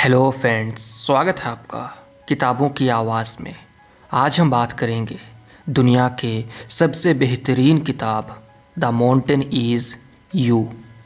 Hello friends, स्वागत है आपका किताबों की आवाज़ में। आज हम बात करेंगे दुनिया के सबसे बेहतरीन किताब द माउंटेन इज़ यू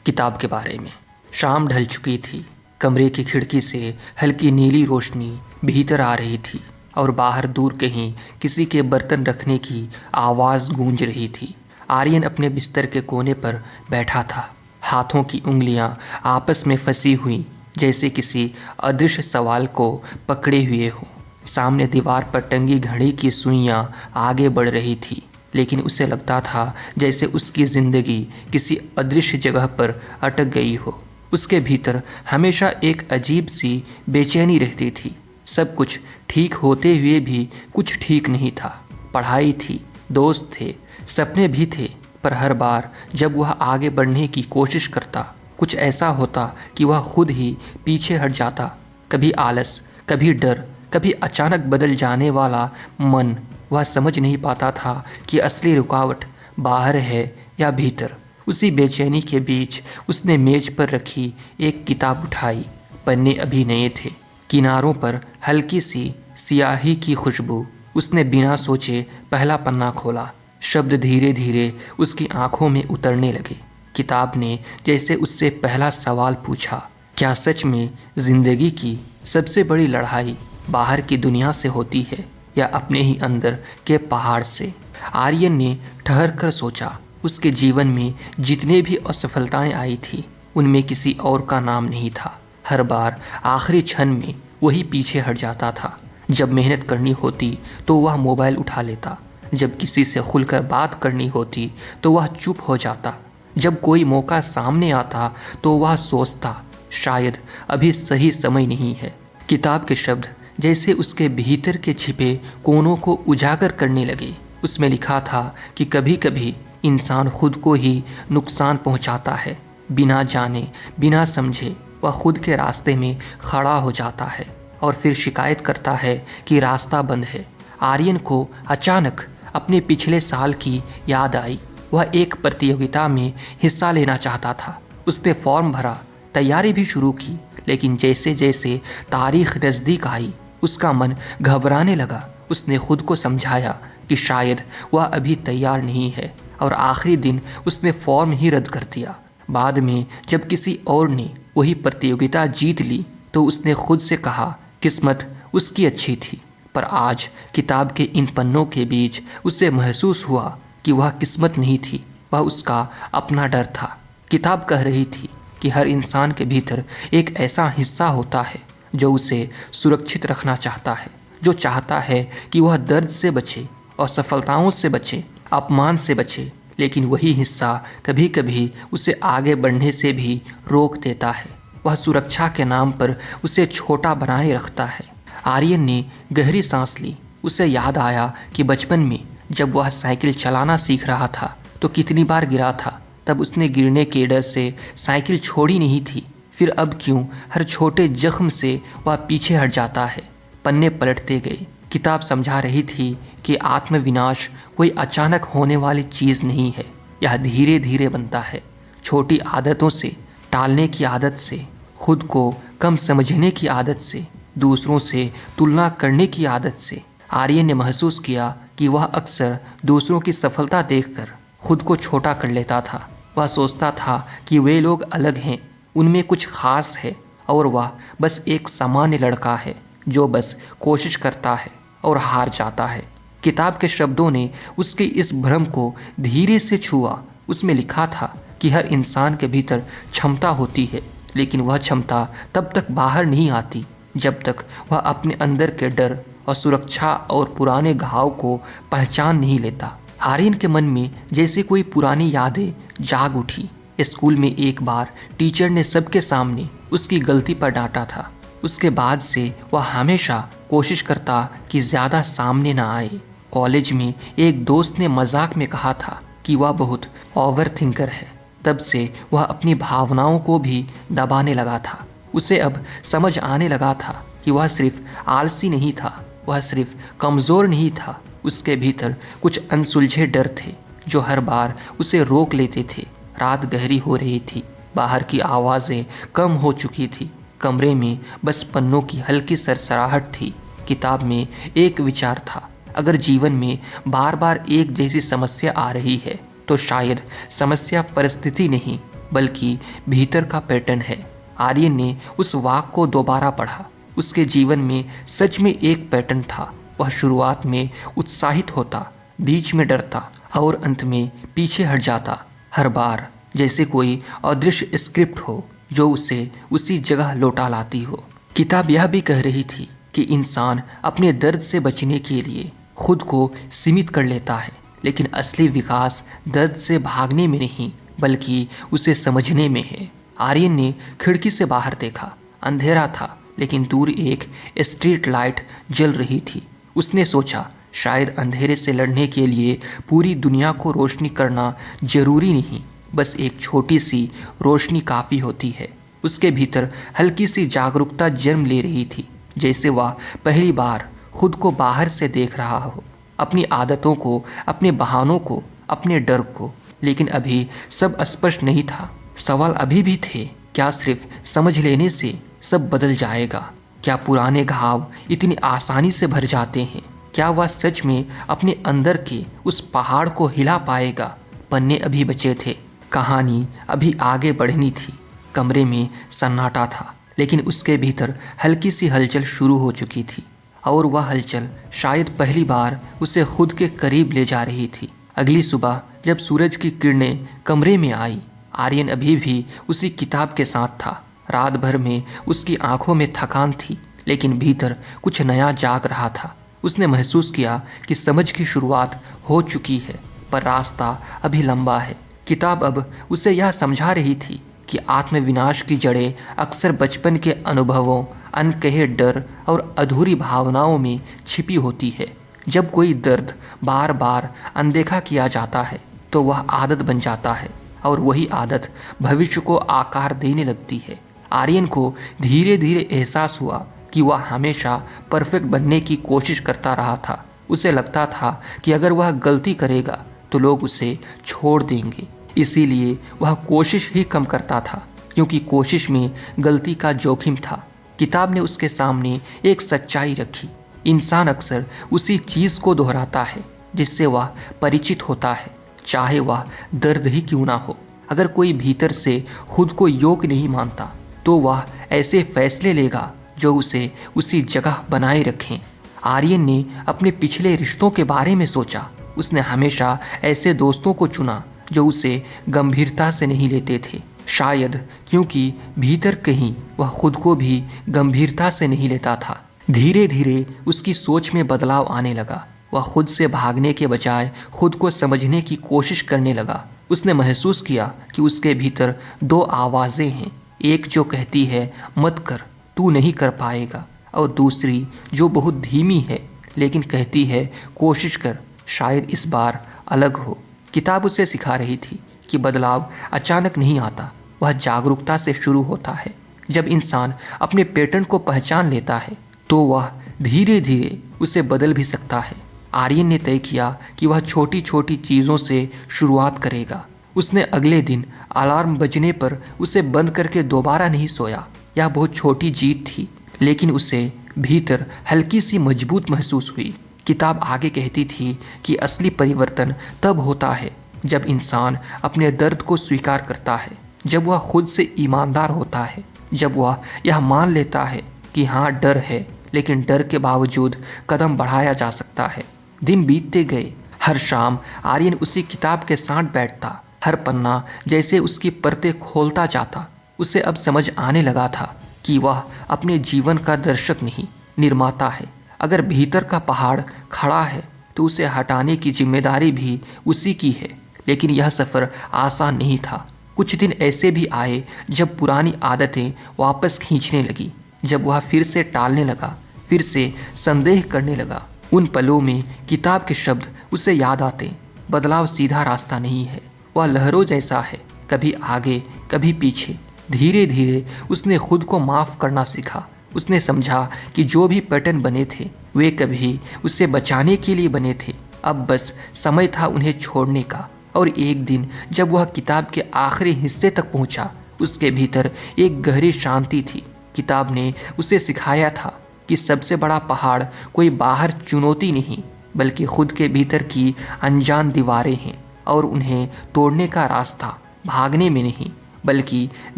किताब के बारे में। शाम ढल चुकी थी। कमरे की खिड़की से हल्की नीली रोशनी भीतर आ रही थी और बाहर दूर कहीं किसी के बर्तन रखने की आवाज़ गूंज रही थी। आर्यन अपने बिस्तर के कोने पर बैठा था। हाथों की उंगलियां आपस में फंसी हुई जैसे किसी अदृश्य सवाल को पकड़े हुए हो। सामने दीवार पर टंगी घड़ी की सुइयां आगे बढ़ रही थी, लेकिन उसे लगता था जैसे उसकी ज़िंदगी किसी अदृश्य जगह पर अटक गई हो। उसके भीतर हमेशा एक अजीब सी बेचैनी रहती थी। सब कुछ ठीक होते हुए भी कुछ ठीक नहीं था। पढ़ाई थी, दोस्त थे, सपने भी थे, पर हर बार जब वह आगे बढ़ने की कोशिश करता कुछ ऐसा होता कि वह खुद ही पीछे हट जाता। कभी आलस, कभी डर, कभी अचानक बदल जाने वाला मन। वह समझ नहीं पाता था कि असली रुकावट बाहर है या भीतर। उसी बेचैनी के बीच उसने मेज पर रखी एक किताब उठाई। पन्ने अभी नए थे, किनारों पर हल्की सी सियाही की खुशबू। उसने बिना सोचे पहला पन्ना खोला। शब्द धीरे धीरे उसकी आंखों में उतरने लगे। किताब ने जैसे उससे पहला सवाल पूछा, क्या सच में जिंदगी की सबसे बड़ी लड़ाई बाहर की दुनिया से होती है या अपने ही अंदर के पहाड़ से? आर्यन ने ठहर कर सोचा। उसके जीवन में जितने भी असफलताएं आई थी उनमें किसी और का नाम नहीं था। हर बार आखिरी क्षण में वही पीछे हट जाता था। जब मेहनत करनी होती तो वह मोबाइल उठा लेता। जब किसी से खुलकर बात करनी होती तो वह चुप हो जाता। जब कोई मौका सामने आता तो वह सोचता, शायद अभी सही समय नहीं है। किताब के शब्द जैसे उसके भीतर के छिपे कोनों को उजागर करने लगे। उसमें लिखा था कि कभी कभी इंसान खुद को ही नुकसान पहुंचाता है। बिना जाने, बिना समझे वह खुद के रास्ते में खड़ा हो जाता है और फिर शिकायत करता है कि रास्ता बंद है। आर्यन को अचानक अपने पिछले साल की याद आई। वह एक प्रतियोगिता में हिस्सा लेना चाहता था। उसने फॉर्म भरा, तैयारी भी शुरू की, लेकिन जैसे जैसे तारीख नज़दीक आई उसका मन घबराने लगा। उसने खुद को समझाया कि शायद वह अभी तैयार नहीं है और आखिरी दिन उसने फॉर्म ही रद्द कर दिया। बाद में जब किसी और ने वही प्रतियोगिता जीत ली तो उसने खुद से कहा, किस्मत उसकी अच्छी थी। पर आज किताब के इन पन्नों के बीच उसे महसूस हुआ कि वह किस्मत नहीं थी, वह उसका अपना डर था। किताब कह रही थी कि हर इंसान के भीतर एक ऐसा हिस्सा होता है जो उसे सुरक्षित रखना चाहता है, जो चाहता है कि वह दर्द से बचे, असफलताओं से बचे, अपमान से बचे, लेकिन वही हिस्सा कभी कभी उसे आगे बढ़ने से भी रोक देता है। वह सुरक्षा के नाम पर उसे छोटा बनाए रखता है। आर्यन ने गहरी सांस ली। उसे याद आया कि बचपन में जब वह साइकिल चलाना सीख रहा था तो कितनी बार गिरा था। तब उसने गिरने के डर से साइकिल छोड़ी नहीं थी। फिर अब क्यों हर छोटे जख्म से वह पीछे हट जाता है। पन्ने पलटते गए। किताब समझा रही थी कि आत्मविनाश कोई अचानक होने वाली चीज़ नहीं है, यह धीरे धीरे बनता है। छोटी आदतों से, टालने की आदत से, खुद को कम समझने की आदत से, दूसरों से तुलना करने की आदत से। आर्यन ने महसूस किया कि वह अक्सर दूसरों की सफलता देखकर खुद को छोटा कर लेता था। वह सोचता था कि वे लोग अलग हैं, उनमें कुछ खास है और वह बस एक सामान्य लड़का है जो बस कोशिश करता है और हार जाता है। किताब के शब्दों ने उसके इस भ्रम को धीरे से छुआ। उसमें लिखा था कि हर इंसान के भीतर क्षमता होती है, लेकिन वह क्षमता तब तक बाहर नहीं आती जब तक वह अपने अंदर के डर और सुरक्षा और पुराने घाव को पहचान नहीं लेता। आर्यन के मन में जैसे कोई पुरानी यादें जाग उठी। स्कूल में एक बार टीचर ने सबके सामने उसकी गलती पर डांटा था। उसके बाद से वह हमेशा कोशिश करता कि ज़्यादा सामने ना आए। कॉलेज में एक दोस्त ने मजाक में कहा था कि वह बहुत ओवर थिंकर है। तब से वह अपनी भावनाओं को भी दबाने लगा था। उसे अब समझ आने लगा था कि वह सिर्फ आलसी नहीं था, वह सिर्फ कमज़ोर नहीं था। उसके भीतर कुछ अनसुलझे डर थे जो हर बार उसे रोक लेते थे। रात गहरी हो रही थी, बाहर की आवाज़ें कम हो चुकी थी। कमरे में बस पन्नों की हल्की सरसराहट थी। किताब में एक विचार था, अगर जीवन में बार बार एक जैसी समस्या आ रही है तो शायद समस्या परिस्थिति नहीं बल्कि भीतर का पैटर्न है। आर्यन ने उस वाक्य को दोबारा पढ़ा। उसके जीवन में सच में एक पैटर्न था। वह शुरुआत में उत्साहित होता, बीच में डरता और अंत में पीछे हट जाता, हर बार जैसे कोई अदृश्य स्क्रिप्ट हो जो उसे उसी जगह लौटा लाती हो। किताब यह भी कह रही थी कि इंसान अपने दर्द से बचने के लिए खुद को सीमित कर लेता है, लेकिन असली विकास दर्द से भागने में नहीं बल्कि उसे समझने में है। आर्यन ने खिड़की से बाहर देखा। अंधेरा था लेकिन दूर एक स्ट्रीट लाइट जल रही थी। उसने सोचा, शायद अंधेरे से लड़ने के लिए पूरी दुनिया को रोशनी करना जरूरी नहीं, बस एक छोटी सी रोशनी काफ़ी होती है। उसके भीतर हल्की सी जागरूकता जन्म ले रही थी, जैसे वह पहली बार खुद को बाहर से देख रहा हो, अपनी आदतों को, अपने बहानों को, अपने डर को। लेकिन अभी सब स्पष्ट नहीं था। सवाल अभी भी थे, क्या सिर्फ समझ लेने से सब बदल जाएगा? क्या पुराने घाव इतनी आसानी से भर जाते हैं? क्या वह सच में अपने अंदर के उस पहाड़ को हिला पाएगा? पन्ने अभी बचे थे, कहानी अभी आगे बढ़नी थी। कमरे में सन्नाटा था, लेकिन उसके भीतर हल्की सी हलचल शुरू हो चुकी थी, और वह हलचल शायद पहली बार उसे खुद के करीब ले जा रही थी। अगली सुबह जब सूरज की किरणें कमरे में आई, आर्यन अभी भी उसी किताब के साथ था। रात भर में उसकी आंखों में थकान थी, लेकिन भीतर कुछ नया जाग रहा था। उसने महसूस किया कि समझ की शुरुआत हो चुकी है, पर रास्ता अभी लंबा है। किताब अब उसे यह समझा रही थी कि आत्मविनाश की जड़ें अक्सर बचपन के अनुभवों, अनकहे डर और अधूरी भावनाओं में छिपी होती है। जब कोई दर्द बार बार अनदेखा किया जाता है तो वह आदत बन जाता है, और वही आदत भविष्य को आकार देने लगती है। आर्यन को धीरे धीरे एहसास हुआ कि वह हमेशा परफेक्ट बनने की कोशिश करता रहा था। उसे लगता था कि अगर वह गलती करेगा तो लोग उसे छोड़ देंगे, इसीलिए वह कोशिश ही कम करता था, क्योंकि कोशिश में गलती का जोखिम था। किताब ने उसके सामने एक सच्चाई रखी, इंसान अक्सर उसी चीज़ को दोहराता है जिससे वह परिचित होता है, चाहे वह दर्द ही क्यों ना हो। अगर कोई भीतर से खुद को योग्य नहीं मानता तो वह ऐसे फैसले लेगा जो उसे उसी जगह बनाए रखें। आर्यन ने अपने पिछले रिश्तों के बारे में सोचा। उसने हमेशा ऐसे दोस्तों को चुना जो उसे गंभीरता से नहीं लेते थे, शायद क्योंकि भीतर कहीं वह खुद को भी गंभीरता से नहीं लेता था। धीरे धीरे उसकी सोच में बदलाव आने लगा। वह खुद से भागने के बजाय खुद को समझने की कोशिश करने लगा। उसने महसूस किया कि उसके भीतर दो आवाज़ें हैं, एक जो कहती है मत कर, तू नहीं कर पाएगा, और दूसरी जो बहुत धीमी है लेकिन कहती है कोशिश कर, शायद इस बार अलग हो। किताब उसे सिखा रही थी कि बदलाव अचानक नहीं आता, वह जागरूकता से शुरू होता है। जब इंसान अपने पैटर्न को पहचान लेता है तो वह धीरे धीरे उसे बदल भी सकता है। आर्यन ने तय किया कि वह छोटी छोटी चीज़ों से शुरुआत करेगा। उसने अगले दिन अलार्म बजने पर उसे बंद करके दोबारा नहीं सोया। यह बहुत छोटी जीत थी, लेकिन उसे भीतर हल्की सी मजबूत महसूस हुई। किताब आगे कहती थी कि असली परिवर्तन तब होता है जब इंसान अपने दर्द को स्वीकार करता है, जब वह खुद से ईमानदार होता है, जब वह यह मान लेता है कि हाँ डर है, लेकिन डर के बावजूद कदम बढ़ाया जा सकता है। दिन बीतते गए। हर शाम आर्यन उसी किताब के साथ बैठता, हर पन्ना जैसे उसकी परतें खोलता जाता। उसे अब समझ आने लगा था कि वह अपने जीवन का दर्शक नहीं, निर्माता है। अगर भीतर का पहाड़ खड़ा है तो उसे हटाने की जिम्मेदारी भी उसी की है। लेकिन यह सफ़र आसान नहीं था। कुछ दिन ऐसे भी आए जब पुरानी आदतें वापस खींचने लगी, जब वह फिर से टालने लगा, फिर से संदेह करने लगा। उन पलों में किताब के शब्द उसे याद आते, बदलाव सीधा रास्ता नहीं है, वह लहरों जैसा है, कभी आगे कभी पीछे। धीरे धीरे उसने खुद को माफ़ करना सीखा। उसने समझा कि जो भी पैटर्न बने थे वे कभी उसे बचाने के लिए बने थे, अब बस समय था उन्हें छोड़ने का। और एक दिन जब वह किताब के आखिरी हिस्से तक पहुंचा, उसके भीतर एक गहरी शांति थी। किताब ने उसे सिखाया था कि सबसे बड़ा पहाड़ कोई बाहर चुनौती नहीं बल्कि खुद के भीतर की अनजान दीवारें हैं और उन्हें तोड़ने का रास्ता भागने में नहीं बल्कि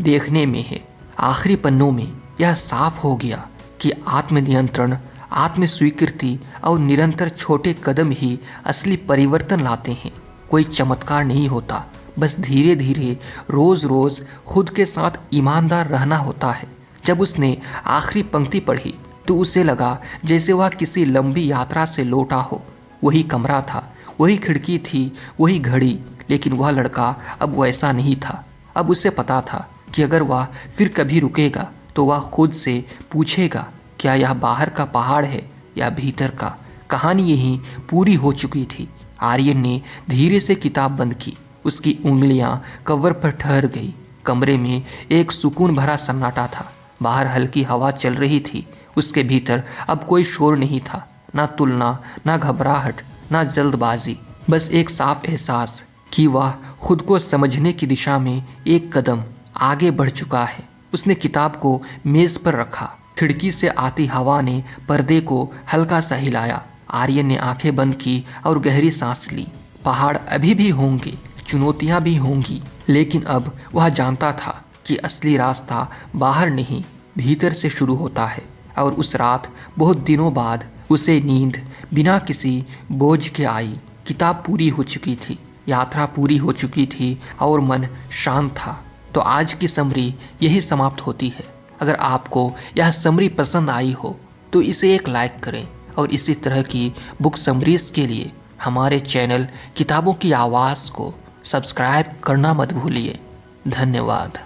देखने में है। आखिरी पन्नों में यह साफ हो गया कि आत्मनियंत्रण, आत्मस्वीकृति और निरंतर छोटे कदम ही असली परिवर्तन लाते हैं। कोई चमत्कार नहीं होता, बस धीरे धीरे रोज रोज खुद के साथ ईमानदार रहना होता है। जब उसने आखिरी पंक्ति पढ़ी तो उसे लगा जैसे वह किसी लंबी यात्रा से लौटा हो। वही कमरा था, वही खिड़की थी, वही घड़ी, लेकिन वह लड़का अब वैसा नहीं था। अब उसे पता था कि अगर वह फिर कभी रुकेगा तो वह खुद से पूछेगा, क्या यह बाहर का पहाड़ है या भीतर का। कहानी यहीं पूरी हो चुकी थी। आर्यन ने धीरे से किताब बंद की। उसकी उंगलियां कवर पर ठहर गई। कमरे में एक सुकून भरा सन्नाटा था। बाहर हल्की हवा चल रही थी। उसके भीतर अब कोई शोर नहीं था, ना तुलना, ना घबराहट, ना जल्दबाजी, बस एक साफ एहसास कि वह खुद को समझने की दिशा में एक कदम आगे बढ़ चुका है। उसने किताब को मेज पर रखा। खिड़की से आती हवा ने पर्दे को हल्का सा हिलाया। आर्यन ने आंखें बंद की और गहरी सांस ली। पहाड़ अभी भी होंगे, चुनौतियां भी होंगी, लेकिन अब वह जानता था कि असली रास्ता बाहर नहीं, भीतर से शुरू होता है। और उस रात बहुत दिनों बाद उसे नींद बिना किसी बोझ के आई। किताब पूरी हो चुकी थी, यात्रा पूरी हो चुकी थी और मन शांत था। तो आज की समरी यही समाप्त होती है। अगर आपको यह समरी पसंद आई हो तो इसे एक लाइक करें और इसी तरह की बुक समरीज के लिए हमारे चैनल किताबों की आवाज़ को सब्सक्राइब करना मत भूलिए। धन्यवाद।